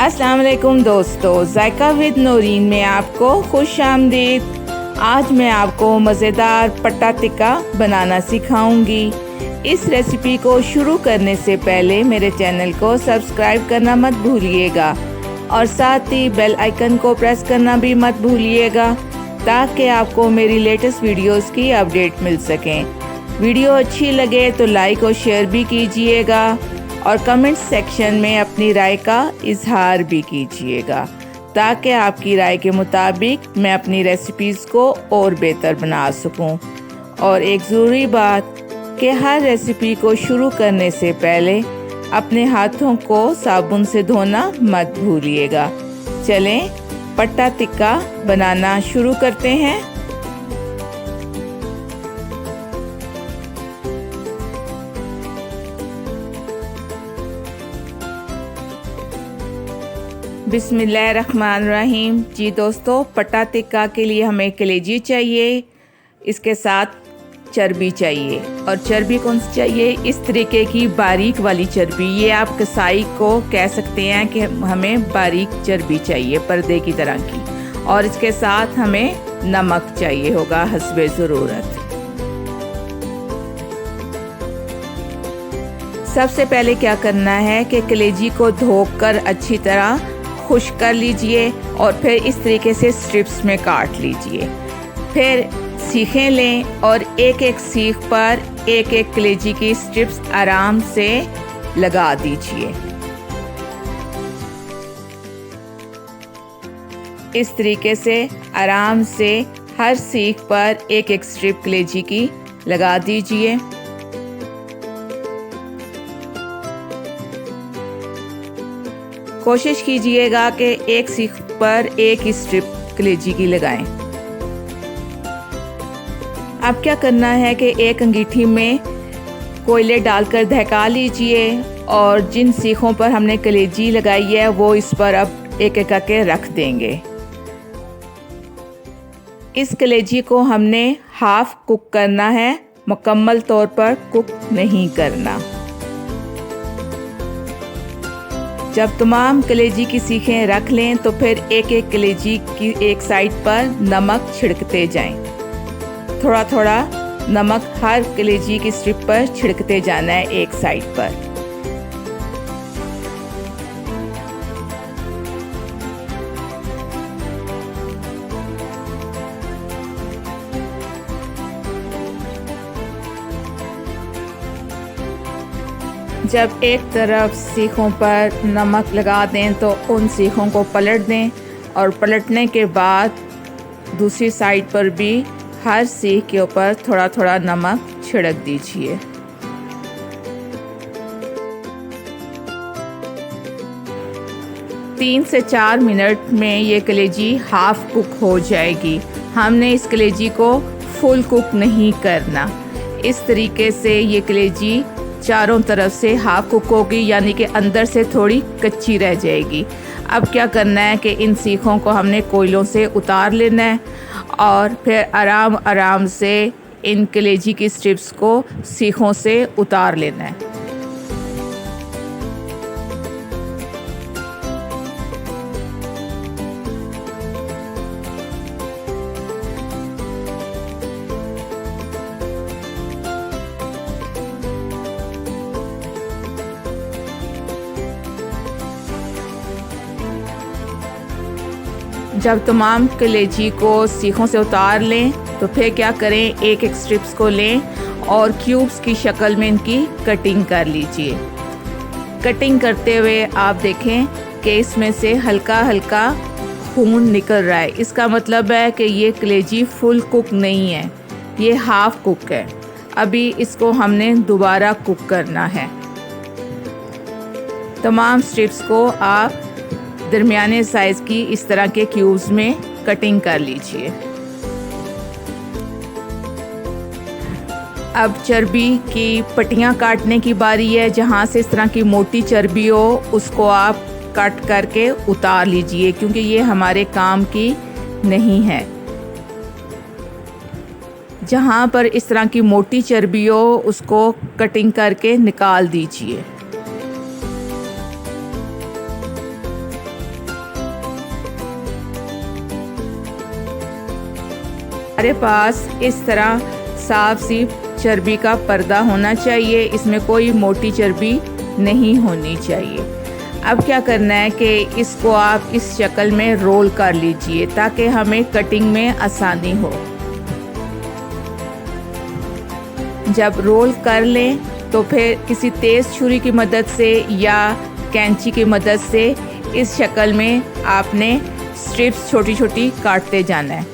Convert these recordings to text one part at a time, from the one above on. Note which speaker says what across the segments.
Speaker 1: अस्सलाम वालेकुम दोस्तों, जायका विद नूरीन में आपको खुश आमदीद। आज मैं आपको मज़ेदार पट्टा टिक्का बनाना सिखाऊंगी। इस रेसिपी को शुरू करने से पहले मेरे चैनल को सब्सक्राइब करना मत भूलिएगा और साथ ही बेल आइकन को प्रेस करना भी मत भूलिएगा ताकि आपको मेरी लेटेस्ट वीडियोस की अपडेट मिल सकें। वीडियो अच्छी लगे तो लाइक और शेयर भी कीजिएगा और कमेंट सेक्शन में अपनी राय का इजहार भी कीजिएगा ताकि आपकी राय के मुताबिक मैं अपनी रेसिपीज़ को और बेहतर बना सकूं। और एक ज़रूरी बात कि हर रेसिपी को शुरू करने से पहले अपने हाथों को साबुन से धोना मत भूलिएगा। चलें पट्टा टिक्का बनाना शुरू करते हैं। बिस्मिल्लाहिर्रहमानिर्रहीम। जी दोस्तों, पट्टा टिक्का के लिए हमें कलेजी चाहिए, इसके साथ चर्बी चाहिए। और चर्बी कौन सी चाहिए? इस तरीके की बारीक वाली चर्बी। ये आप कसाई को कह सकते हैं कि हमें बारीक चर्बी चाहिए, पर्दे की तरह की। और इसके साथ हमें नमक चाहिए होगा हस्बे ज़रूरत। सबसे पहले क्या करना है कि कलेजी को धोकर अच्छी तरह खुश्क कर लीजिए और फिर इस तरीके से स्ट्रिप्स में काट लीजिए। फिर सीखें लें और एक एक सीख पर एक एक कलेजी की स्ट्रिप्स आराम से लगा दीजिए। इस तरीके से आराम से हर सीख पर एक एक स्ट्रिप कलेजी की लगा दीजिए। कोशिश कीजिएगा कि एक सीख पर एक ही स्ट्रिप कलेजी की लगाएं। अब क्या करना है कि एक अंगीठी में कोयले डालकर दहका लीजिए और जिन सीखों पर हमने कलेजी लगाई है वो इस पर अब एक एक करके रख देंगे। इस कलेजी को हमने हाफ कुक करना है, मुकम्मल तौर पर कुक नहीं करना। जब तमाम कलेजी की सीखें रख लें तो फिर एक एक कलेजी की एक साइड पर नमक छिड़कते जाएं। थोड़ा थोड़ा नमक हर कलेजी की स्ट्रिप पर छिड़कते जाना है एक साइड पर। जब एक तरफ सीखों पर नमक लगा दें तो उन सीखों को पलट दें और पलटने के बाद दूसरी साइड पर भी हर सीख के ऊपर थोड़ा थोड़ा नमक छिड़क दीजिए। तीन से 4 मिनट में ये कलेजी हाफ कुक हो जाएगी। हमने इस कलेजी को फुल कुक नहीं करना। इस तरीके से ये कलेजी चारों तरफ से हाफ कुक होगी, यानी कि अंदर से थोड़ी कच्ची रह जाएगी। अब क्या करना है कि इन सीखों को हमने कोयलों से उतार लेना है और फिर आराम आराम से इन कलेजी की स्ट्रिप्स को सीखों से उतार लेना है। जब तमाम कलेजी को सीखों से उतार लें तो फिर क्या करें, एक एक स्ट्रिप्स को लें और क्यूब्स की शक्ल में इनकी कटिंग कर लीजिए। कटिंग करते हुए आप देखें कि इसमें से हल्का हल्का खून निकल रहा है। इसका मतलब है कि ये कलेजी फुल कुक नहीं है, ये हाफ कुक है। अभी इसको हमने दोबारा कुक करना है। तमाम स्ट्रिप्स को आप दरमियाने साइज़ की इस तरह के क्यूब्स में कटिंग कर लीजिए। अब चर्बी की पट्टियाँ काटने की बारी है। जहाँ से इस तरह की मोटी चर्बी हो उसको आप कट करके उतार लीजिए, क्योंकि ये हमारे काम की नहीं है। जहाँ पर इस तरह की मोटी चर्बी हो उसको कटिंग करके निकाल दीजिए। हमारे पास इस तरह साफ सी चर्बी का पर्दा होना चाहिए, इसमें कोई मोटी चर्बी नहीं होनी चाहिए। अब क्या करना है कि इसको आप इस शक्ल में रोल कर लीजिए ताकि हमें कटिंग में आसानी हो। जब रोल कर लें तो फिर किसी तेज़ छुरी की मदद से या कैंची की मदद से इस शक्ल में आपने स्ट्रिप्स छोटी छोटी काटते जाना है।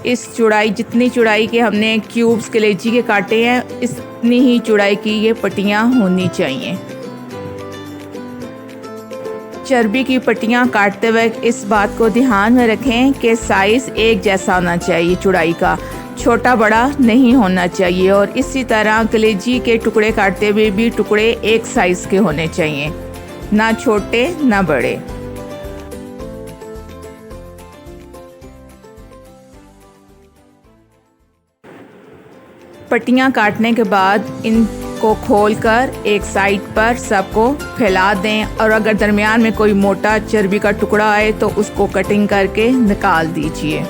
Speaker 1: इस चौड़ाई, जितनी चौड़ाई के हमने क्यूब्स कलेजी के काटे हैं, इतनी ही चौड़ाई की ये पट्टियाँ होनी चाहिए। चर्बी की पट्टियाँ काटते वक्त इस बात को ध्यान में रखें कि साइज़ एक जैसा होना चाहिए, चौड़ाई का छोटा बड़ा नहीं होना चाहिए। और इसी तरह कलेजी के टुकड़े काटते हुए भी टुकड़े एक साइज़ के होने चाहिए, ना छोटे ना बड़े। पट्टियाँ काटने के बाद इनको खोलकर एक साइड पर सबको फैला दें और अगर दरमियान में कोई मोटा चर्बी का टुकड़ा आए तो उसको कटिंग करके निकाल दीजिए।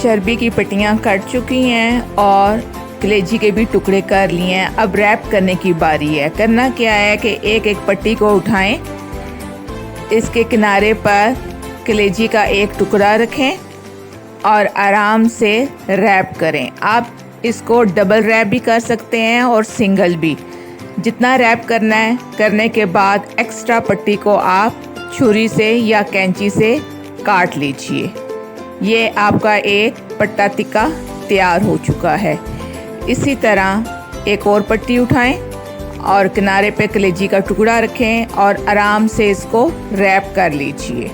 Speaker 1: चर्बी की पट्टियाँ कट चुकी हैं और कलेजी के भी टुकड़े कर लिए हैं। अब रैप करने की बारी है। करना क्या है कि एक एक पट्टी को उठाएं, इसके किनारे पर कलेजी का एक टुकड़ा रखें और आराम से रैप करें। आप इसको डबल रैप भी कर सकते हैं और सिंगल भी। जितना रैप करना है, करने के बाद एक्स्ट्रा पट्टी को आप छुरी से या कैंची से काट लीजिए। ये आपका एक पट्टा टिक्का तैयार हो चुका है। इसी तरह एक और पट्टी उठाएं और किनारे पे कलेजी का टुकड़ा रखें और आराम से इसको रैप कर लीजिए।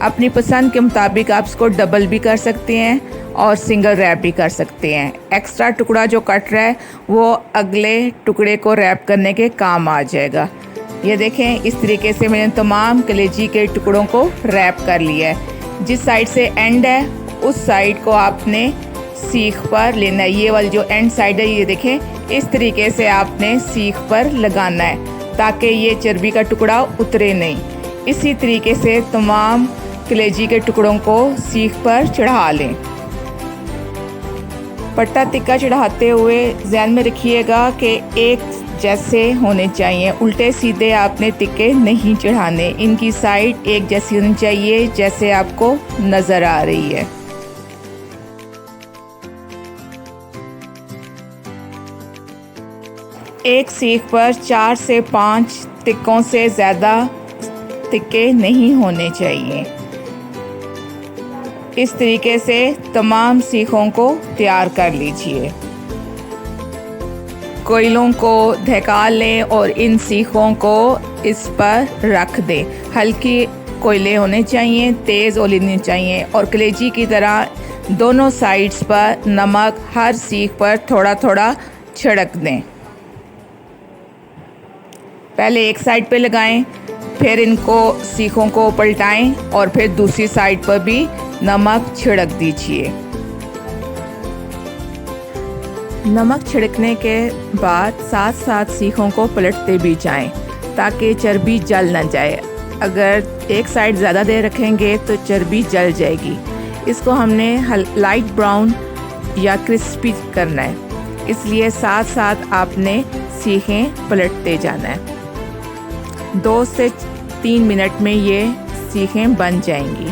Speaker 1: अपनी पसंद के मुताबिक आप इसको डबल भी कर सकते हैं और सिंगल रैप भी कर सकते हैं। एक्स्ट्रा टुकड़ा जो कट रहा है वो अगले टुकड़े को रैप करने के काम आ जाएगा। ये देखें, इस तरीके से मैंने तमाम कलेजी के टुकड़ों को रैप कर लिया है। जिस साइड से एंड है उस साइड को आपने सीख पर लेना है। ये वाली जो एंड साइड है, ये देखें, इस तरीके से आपने सीख पर लगाना है ताकि ये चर्बी का टुकड़ा उतरे नहीं। इसी तरीके से तमाम कलेजी के टुकड़ों को सीख पर चढ़ा लें। पट्टा टिक्का चढ़ाते हुए ध्यान में रखिएगा कि एक जैसे होने चाहिए, उल्टे सीधे आपने टिक्के नहीं चढ़ाने। इनकी साइड एक जैसी होनी चाहिए जैसे आपको नज़र आ रही है। एक सीख पर 4 से 5 टिक्कों से ज़्यादा टिक्के नहीं होने चाहिए। इस तरीके से तमाम सीखों को तैयार कर लीजिए। कोयलों को धका लें और इन सीखों को इस पर रख दें। हल्की कोयले होने चाहिए, तेज़ ओले नहीं चाहिए। और कलेजी की तरह दोनों साइड्स पर नमक हर सीख पर थोड़ा थोड़ा छिड़क दें। पहले एक साइड पे लगाएं, फिर इनको सीखों को पलटाएं और फिर दूसरी साइड पर भी नमक छिड़क दीजिए। नमक छिड़कने के बाद साथ साथ सीखों को पलटते भी जाएं ताकि चर्बी जल ना जाए। अगर एक साइड ज़्यादा देर रखेंगे तो चर्बी जल जाएगी। इसको हमने लाइट ब्राउन या क्रिस्पी करना है, इसलिए साथ साथ आपने सीखें पलटते जाना है। 2 से 3 मिनट में ये सीखें बन जाएंगी।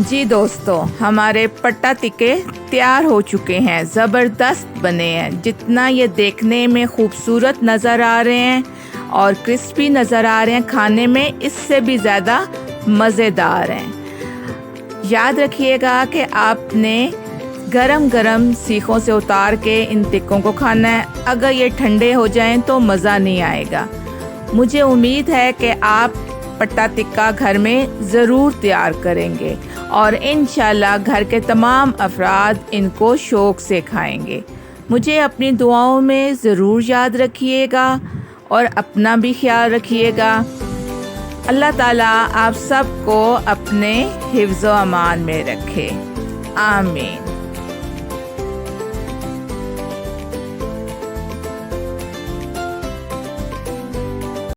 Speaker 1: जी दोस्तों, हमारे पट्टा टिक्के तैयार हो चुके हैं। ज़बरदस्त बने हैं। जितना ये देखने में खूबसूरत नज़र आ रहे हैं और क्रिस्पी नज़र आ रहे हैं, खाने में इससे भी ज़्यादा मज़ेदार हैं। याद रखिएगा कि आपने गरम गरम सीखों से उतार के इन टिक्कों को खाना है। अगर ये ठंडे हो जाएं तो मज़ा नहीं आएगा। मुझे उम्मीद है कि आप पट्टा टिक्का घर में ज़रूर तैयार करेंगे और इंशाल्लाह घर के तमाम अफराद इनको शौक़ से खाएंगे। मुझे अपनी दुआओं में ज़रूर याद रखिएगा और अपना भी ख्याल रखिएगा। अल्लाह ताला आप सबको अपने हिफ्ज़ व अमान में रखे। आमीन।